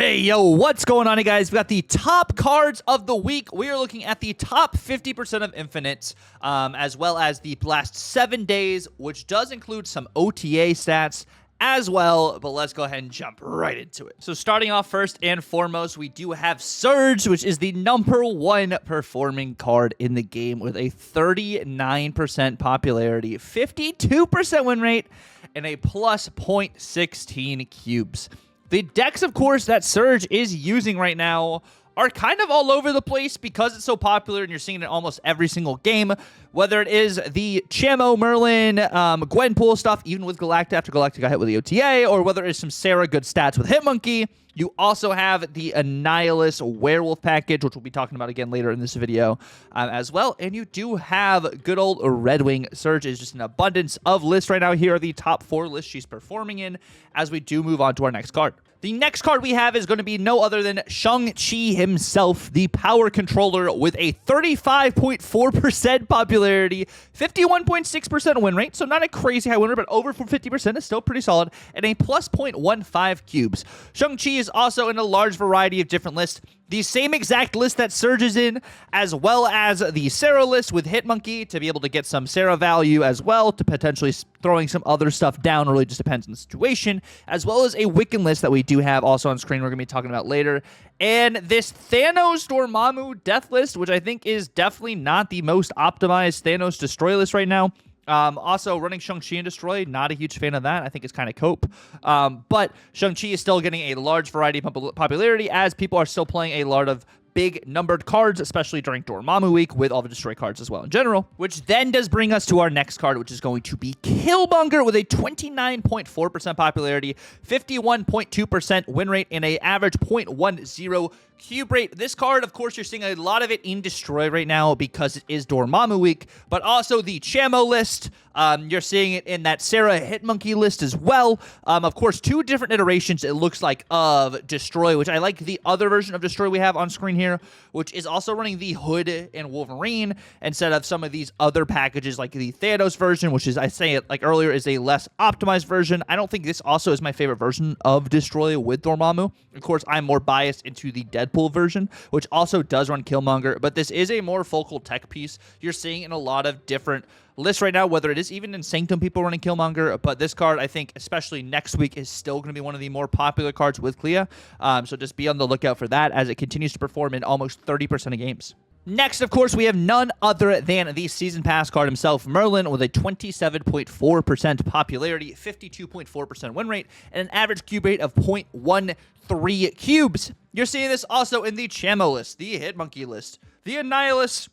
Hey, yo, what's going on, guys? We got the top cards of the week. We are looking at the top 50% of Infinite, as well as the last 7 days, which does include some OTA stats as well, but let's go ahead and jump right into it. So starting off first and foremost, we do have Surge, which is the #1 performing card in the game with a 39% popularity, 52% win rate, and a plus 0.16 cubes. The decks, of course, that Surge is using right now are kind of all over the place because it's so popular and you're seeing it in almost every single game, whether it is the Chamo, Merlin, Gwenpool stuff, even with Galacta after Galacta got hit with the OTA, or whether it's some Sarah good stats with Hitmonkey. You also have the Annihilus Werewolf package, which we'll be talking about again later in this video as well. And you do have good old Red Wing. Surge is just an abundance of lists right now. Here are the top 4 lists she's performing in as we do move on to our next card. The next card we have is going to be no other than Shang-Chi himself, the power controller with a 35.4% popularity, 51.6% win rate, so not a crazy high win rate, but over 50% is still pretty solid, and a plus 0.15 cubes. Shang-Chi is also in a large variety of different lists. The same exact list that Surge is in, as well as the Sarah list with Hitmonkey to be able to get some Sarah value as well, to potentially throwing some other stuff down. Really just depends on the situation, as well as a Wiccan list that we do have also on screen we're going to be talking about later. And this Thanos Dormammu death list, which I think is definitely not the most optimized Thanos destroy list right now. Also, running Shang-Chi and Destroy, not a huge fan of that. I think it's kind of cope. But Shang-Chi is still getting a large variety of popularity as people are still playing a lot of big numbered cards, especially during Dormammu week with all the Destroy cards as well in general, which then does bring us to our next card, which is going to be Killmonger with a 29.4% popularity, 51.2% win rate, and a average 0.10 cube rate. This card, of course, you're seeing a lot of it in Destroy right now because it is Dormammu week, but also the Chamo list. You're seeing it in that Sarah Hitmonkey list as well. Of course, 2 different iterations, it looks like, of Destroy, which I like the other version of Destroy we have on screen here, which is also running the Hood and Wolverine instead of some of these other packages like the Thanos version, which is, I say it like earlier, is a less optimized version. I don't think this also is my favorite version of Destroy with Dormammu. Of course, I'm more biased into the Deadpool version, which also does run Killmonger, but this is a more focal tech piece. You're seeing in a lot of different lists right now, whether it is even in Sanctum people running Killmonger, but this card, I think, especially next week, is still going to be one of the more popular cards with Clea. So just be on the lookout for that as it continues to perform in almost 30% of games. Next, of course, we have none other than the Season Pass card himself, Merlin, with a 27.4% popularity, 52.4% win rate, and an average cube rate of 0.13 cubes. You're seeing this also in the Chamo list, the Hitmonkey list, the Annihilus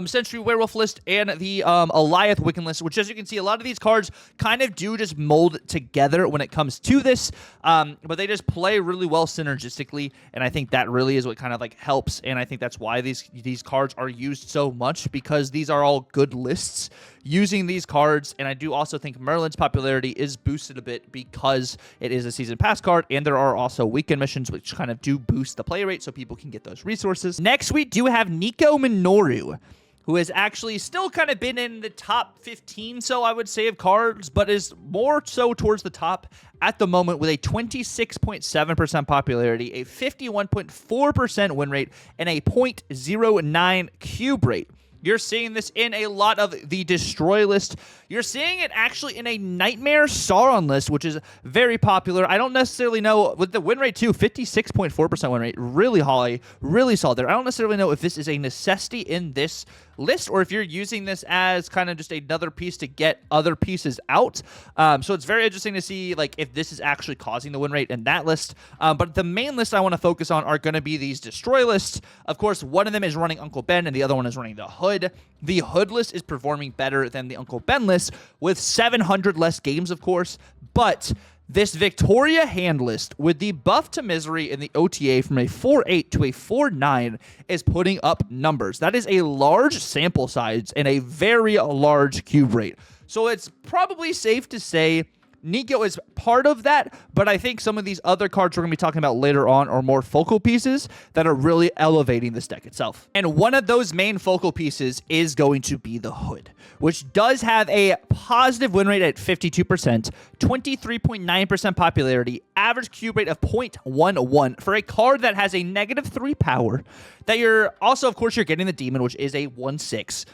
Century Werewolf list, and the Alioth Wiccan list, which, as you can see, a lot of these cards kind of do just mold together when it comes to this, but they just play really well synergistically, and I think that really is what kind of like helps, and I think that's why these cards are used so much, because these are all good lists using these cards. And I do also think Merlin's popularity is boosted a bit because it is a Season Pass card, and there are also weekend missions which kind of do boost the play rate so people can get those resources. Next, we do have Nico Minoru, who has actually still kind of been in the top 15, so I would say, of cards, but is more so towards the top at the moment with a 26.7% popularity, a 51.4% win rate, and a 0.09 cube rate. You're seeing this in a lot of the Destroy list. You're seeing it actually in a Nightmare Sauron list, which is very popular. I don't necessarily know, with the win rate too, 56.4% win rate, really high, really solid there. I don't necessarily know if this is a necessity in this list or if you're using this as kind of just another piece to get other pieces out. So it's very interesting to see like if this is actually causing the win rate in that list. But the main list I want to focus on are going to be these Destroy lists. Of course, one of them is running Uncle Ben and the other one is running the Hood. The Hood list is performing better than the Uncle Ben list with 700 less games, of course, but this Victoria hand list with the buff to Misery in the OTA from a 4.8 to a 4.9 is putting up numbers. That is a large sample size and a very large cube rate. So it's probably safe to say Nico is part of that, but I think some of these other cards we're going to be talking about later on are more focal pieces that are really elevating this deck itself. And one of those main focal pieces is going to be the Hood, which does have a positive win rate at 52%, 23.9% popularity, average cube rate of 0.11 for a card that has a -3 power, that you're also, of course, you're getting the Demon, which is a 1/6,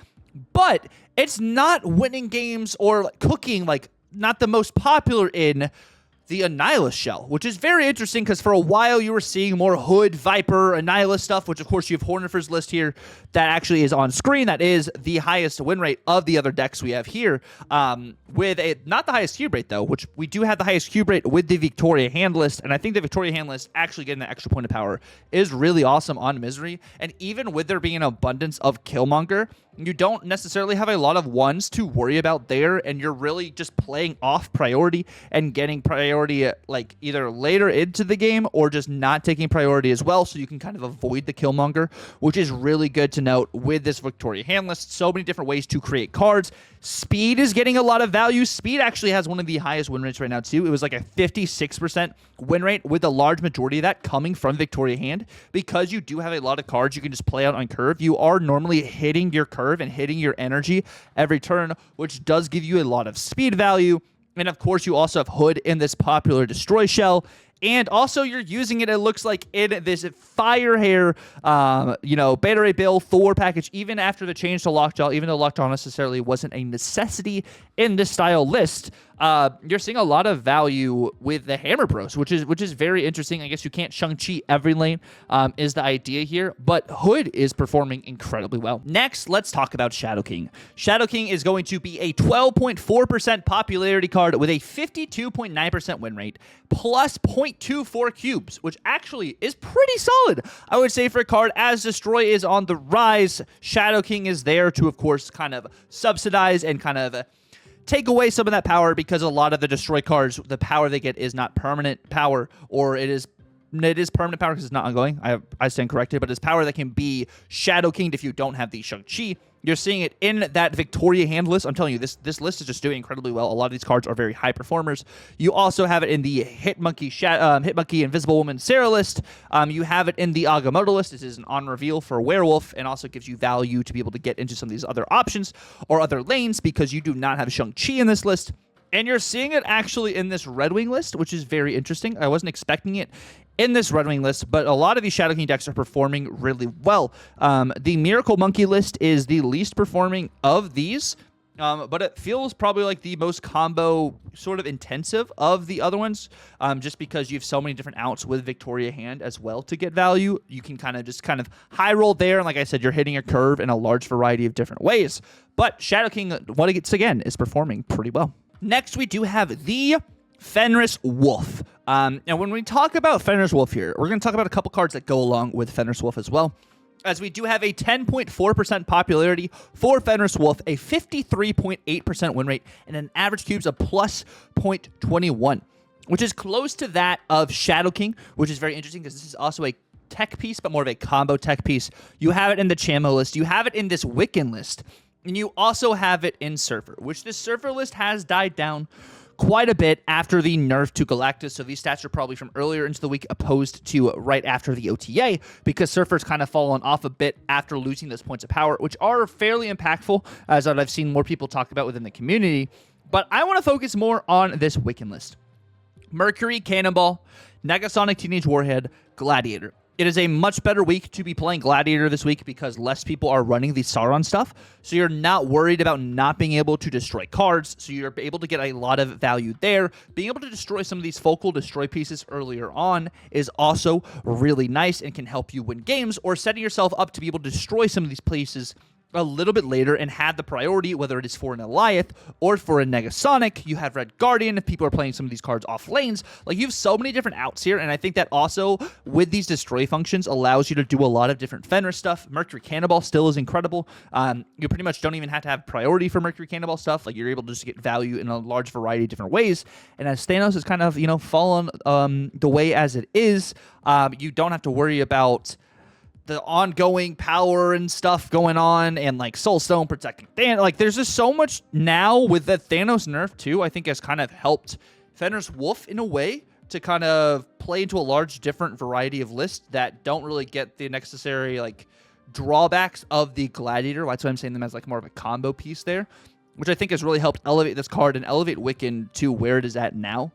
but it's not winning games or like cooking, like not the most popular in the Annihilus shell, which is very interesting because for a while you were seeing more Hood, Viper, Annihilus stuff, which of course you have Hornifer's list here that actually is on screen. That is the highest win rate of the other decks we have here, with a not the highest cube rate though, which we do have the highest cube rate with the Victoria hand list, and I think the Victoria hand list actually getting that extra point of power is really awesome on Misery, and even with there being an abundance of Killmonger, you don't necessarily have a lot of ones to worry about there, and you're really just playing off priority and getting priority like either later into the game or just not taking priority as well, so you can kind of avoid the Killmonger, which is really good to note with this Victoria hand list. So many different ways to create cards. Speed is getting a lot of value. Speed actually has one of the highest win rates right now too. It was like a 56% win rate, with a large majority of that coming from Victoria hand, because you do have a lot of cards you can just play out on curve. You are normally hitting your curve and hitting your energy every turn, which does give you a lot of speed value. And of course, you also have Hood in this popular Destroy shell. And also, you're using it, it looks like, in this Fire Hair, Beta Ray Bill Thor package, even after the change to Lockjaw, even though Lockjaw necessarily wasn't a necessity in this style list. You're seeing a lot of value with the Hammer Bros, which is very interesting. I guess you can't Shang-Chi every lane, is the idea here, but Hood is performing incredibly well. Next, let's talk about Shadow King. Shadow King is going to be a 12.4% popularity card with a 52.9% win rate, plus 0.24 cubes, which actually is pretty solid, I would say, for a card. As Destroy is on the rise, Shadow King is there to, of course, kind of subsidize and kind of take away some of that power, because a lot of the Destroy cards, the power they get is not permanent power, or it is permanent power because it's not ongoing. I stand corrected, but it's power that can be Shadow Kinged if you don't have the Shang-Chi. You're seeing it in that Victoria hand list. I'm telling you, this list is just doing incredibly well. A lot of these cards are very high performers. You also have it in the Hitmonkey Invisible Woman Sarah list. You have it in the Agamotto list. This is an on reveal for Werewolf, and also gives you value to be able to get into some of these other options or other lanes, because you do not have Shang-Chi in this list. And you're seeing it actually in this Red Wing list, which is very interesting. I wasn't expecting it in this Red Wing list, but a lot of these Shadow King decks are performing really well. The Miracle Monkey list is the least performing of these, but it feels probably like the most combo sort of intensive of the other ones, just because you have so many different outs with Victoria hand as well to get value. You can kind of high roll there, and like I said, you're hitting a curve in a large variety of different ways. But Shadow King, once again, is performing pretty well. Next, we do have the Fenris Wolf. And when we talk about Fenris Wolf here, we're going to talk about a couple cards that go along with Fenris Wolf as well, as we do have a 10.4% popularity for Fenris Wolf, a 53.8% win rate, and an average cubes of plus 0.21, which is close to that of Shadow King, which is very interesting because this is also a tech piece, but more of a combo tech piece. You have it in the Chamo list. You have it in this Wiccan list. And you also have it in Surfer, which this Surfer list has died down quite a bit after the nerf to Galactus. So these stats are probably from earlier into the week opposed to right after the OTA, because Surfer's kind of fallen off a bit after losing those points of power, which are fairly impactful, as I've seen more people talk about within the community. But I want to focus more on this Wiccan list. Mercury, Cannonball, Negasonic Teenage Warhead, Gladiator. It is a much better week to be playing Gladiator this week because less people are running the Sauron stuff. So you're not worried about not being able to destroy cards. So you're able to get a lot of value there. Being able to destroy some of these focal destroy pieces earlier on is also really nice and can help you win games, or setting yourself up to be able to destroy some of these pieces a little bit later and have the priority, whether it is for an Eliath or for a Negasonic. You have Red Guardian if people are playing some of these cards off lanes. Like, you have so many different outs here, and I think that also with these destroy functions allows you to do a lot of different Fenris stuff. Mercury Cannonball still is incredible. You pretty much don't even have to have priority for Mercury Cannonball stuff. Like, you're able to just get value in a large variety of different ways. And as Thanos is kind of, fallen the way as it is, you don't have to worry about the ongoing power and stuff going on, and like Soulstone protecting Thanos. Like, there's just so much now with the Thanos nerf too, I think has kind of helped Fenris Wolf in a way to kind of play into a large different variety of lists that don't really get the necessary like drawbacks of the Gladiator. That's why I'm saying them as like more of a combo piece there, which I think has really helped elevate this card and elevate Wiccan to where it is at now.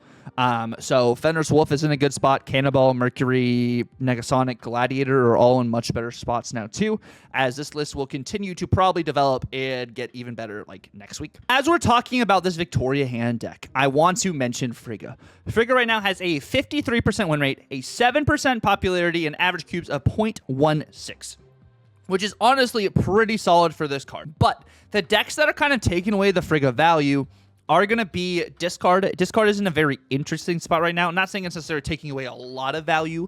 So Fenris Wolf is in a good spot. Cannonball, Mercury, Negasonic, Gladiator are all in much better spots now too, as this list will continue to probably develop and get even better like next week. As we're talking about this Victoria hand deck, I want to mention Frigga. Frigga right now has a 53% win rate, a 7% popularity, and average cubes of 0.16. which is honestly pretty solid for this card. But the decks that are kind of taking away the Frigga value are going to be Discard. Discard is in a very interesting spot right now. I'm not saying it's necessarily taking away a lot of value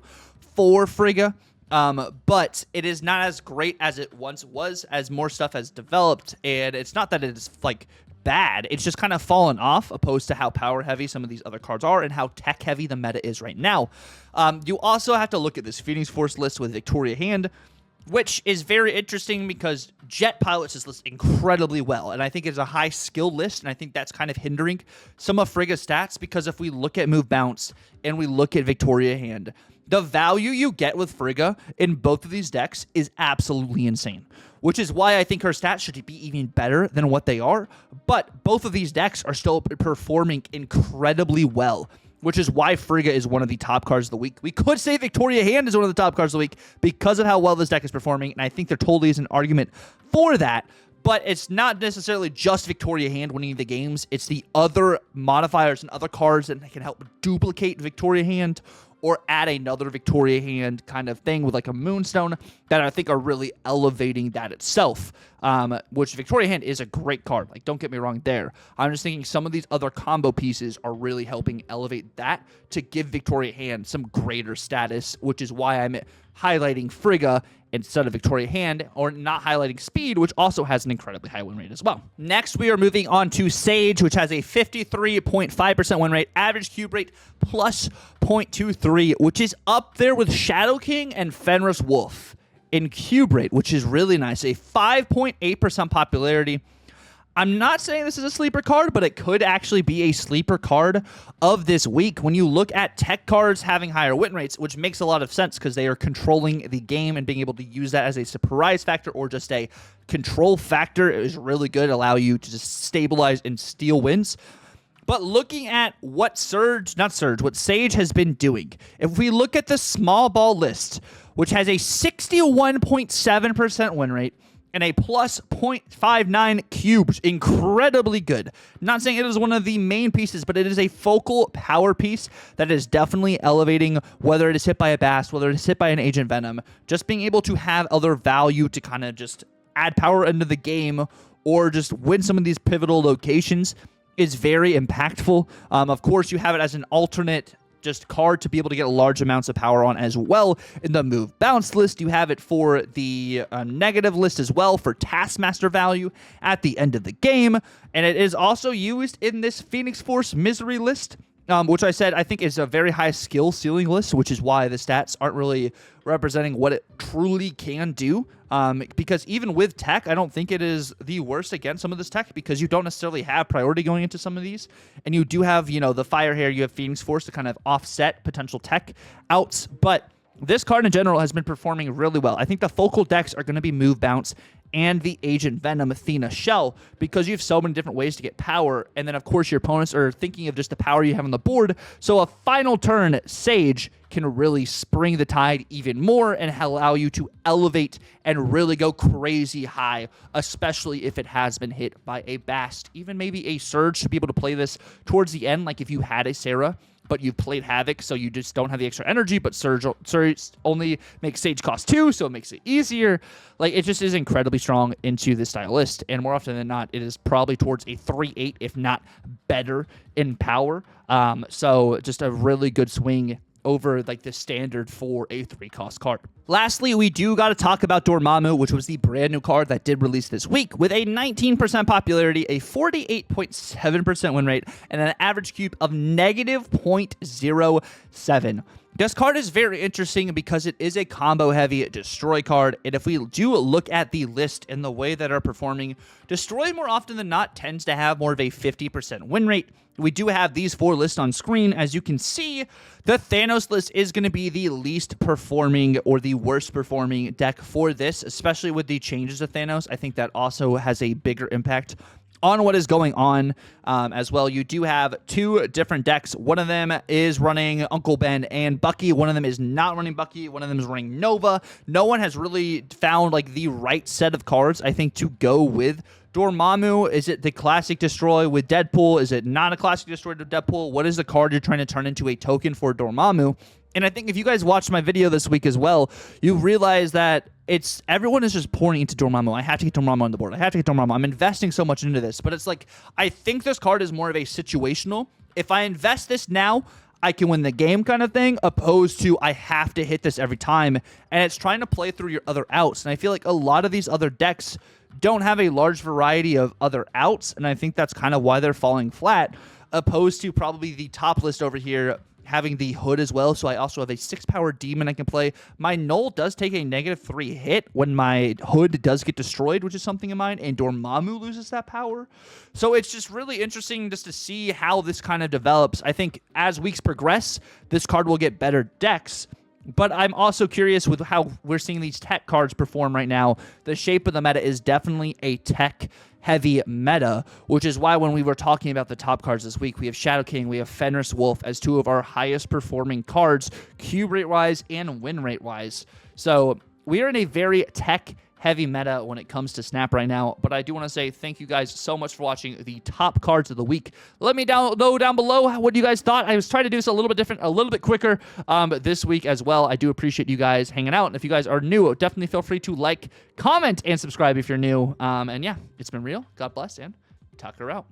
for Frigga, but it is not as great as it once was, as more stuff has developed. And it's not that it's like bad. It's just kind of fallen off, opposed to how power heavy some of these other cards are and how tech heavy the meta is right now. You also have to look at this Phoenix Force list with Victoria Hand, which is very interesting because Jet pilots this list incredibly well, and I think it's a high skill list, and I think that's kind of hindering some of Frigga's stats, because if we look at Move Bounce and we look at Victoria Hand, the value you get with Frigga in both of these decks is absolutely insane, which is why I think her stats should be even better than what they are, but both of these decks are still performing incredibly well, which is why Frigga is one of the top cards of the week. We could say Victoria Hand is one of the top cards of the week because of how well this deck is performing, and I think there totally is an argument for that, but it's not necessarily just Victoria Hand winning the games. It's the other modifiers and other cards that can help duplicate Victoria Hand or add another Victoria Hand kind of thing with like a Moonstone that I think are really elevating that itself, which Victoria Hand is a great card. Like, don't get me wrong there. I'm just thinking some of these other combo pieces are really helping elevate that to give Victoria Hand some greater status, which is why I'm highlighting Frigga instead of Victoria Hand, or not highlighting Speed, which also has an incredibly high win rate as well. Next, we are moving on to Sage, which has a 53.5% win rate, average cube rate plus 0.23, which is up there with Shadow King and Fenris Wolf in cube rate, which is really nice. A 5.8% popularity. I'm not saying this is a sleeper card, but it could actually be a sleeper card of this week when you look at tech cards having higher win rates, which makes a lot of sense because they are controlling the game, and being able to use that as a surprise factor or just a control factor is really good, allow you to just stabilize and steal wins. But looking at what Sage has been doing, if we look at the small ball list, which has a 61.7% win rate, and a plus 0.59 cubes, incredibly good. Not saying it is one of the main pieces, but it is a focal power piece that is definitely elevating, whether it is hit by a Bast, whether it is hit by an Agent Venom, just being able to have other value to kind of just add power into the game or just win some of these pivotal locations is very impactful. Of course, you have it as an alternate just card to be able to get large amounts of power on as well. In the Move Bounce list, you have it for the negative list as well for Taskmaster value at the end of the game. And it is also used in this Phoenix Force Misery list, which I said I think is a very high skill ceiling list, which is why the stats aren't really representing what it truly can do. Because even with tech, I don't think it is the worst against some of this tech, because you don't necessarily have priority going into some of these, and you do have, you know, the Fire Hair, you have Phoenix Force to kind of offset potential tech outs, but this card in general has been performing really well. I think the focal decks are going to be Move Bounce and the Agent Venom Athena Shell, because you have so many different ways to get power, and then of course your opponents are thinking of just the power you have on the board, so a final turn Sage can really spring the tide even more and allow you to elevate and really go crazy high, especially if it has been hit by a Bast. Even maybe a Surge to be able to play this towards the end, like if you had a Sarah, but you've played Havoc, so you just don't have the extra energy, but Surge only makes Sage cost 2, so it makes it easier. Like, it just is incredibly strong into this style list, and more often than not, it is probably towards a 3-8, if not better, in power. So just a really good swing over like the standard for a 3-cost card. Lastly, we do got to talk about Dormammu, which was the brand new card that did release this week with a 19% popularity, a 48.7% win rate, and an average cube of negative 0.07. This card is very interesting because it is a combo-heavy destroy card, and if we do look at the list and the way that are performing, destroy more often than not tends to have more of a 50% win rate. We do have these 4 lists on screen. As you can see, the Thanos list is going to be the least performing or the worst performing deck for this, especially with the changes of Thanos. I think that also has a bigger impact on what is going on as well. You do have 2 different decks. One of them is running Uncle Ben and Bucky. One of them is not running Bucky. One of them is running Nova. No one has really found like the right set of cards, I think, to go with Dormammu. Is it the classic destroy with Deadpool? Is it not a classic destroy with Deadpool? What is the card you're trying to turn into a token for Dormammu? And I think if you guys watched my video this week as well, you realize that everyone is just pouring into Dormammu. I have to get Dormammu on the board. I have to get Dormammu. I'm investing so much into this. But it's like, I think this card is more of a situational. If I invest this now, I can win the game kind of thing, opposed to I have to hit this every time. And it's trying to play through your other outs. And I feel like a lot of these other decks don't have a large variety of other outs. And I think that's kind of why they're falling flat, opposed to probably the top list over here having the hood as well. So I also have a 6-power demon I can play. My null does take a -3 hit when my hood does get destroyed, which is something in mind, and Dormammu loses that power. So it's just really interesting just to see how this kind of develops. I think as weeks progress, this card will get better decks. But I'm also curious with how we're seeing these tech cards perform right now. The shape of the meta is definitely a tech-heavy meta, which is why when we were talking about the top cards this week, we have Shadow King, we have Fenris Wolf as 2 of our highest-performing cards, cube rate-wise and win rate-wise. So we are in a very tech-heavy meta when it comes to Snap right now, but I do want to say thank you guys so much for watching the top cards of the week. Let me know down below what you guys thought. I was trying to do this a little bit different, a little bit quicker this week as well. I do appreciate you guys hanging out, and if you guys are new, definitely feel free to like, comment, and subscribe if you're new. And yeah, it's been real. God bless, and Tucker out.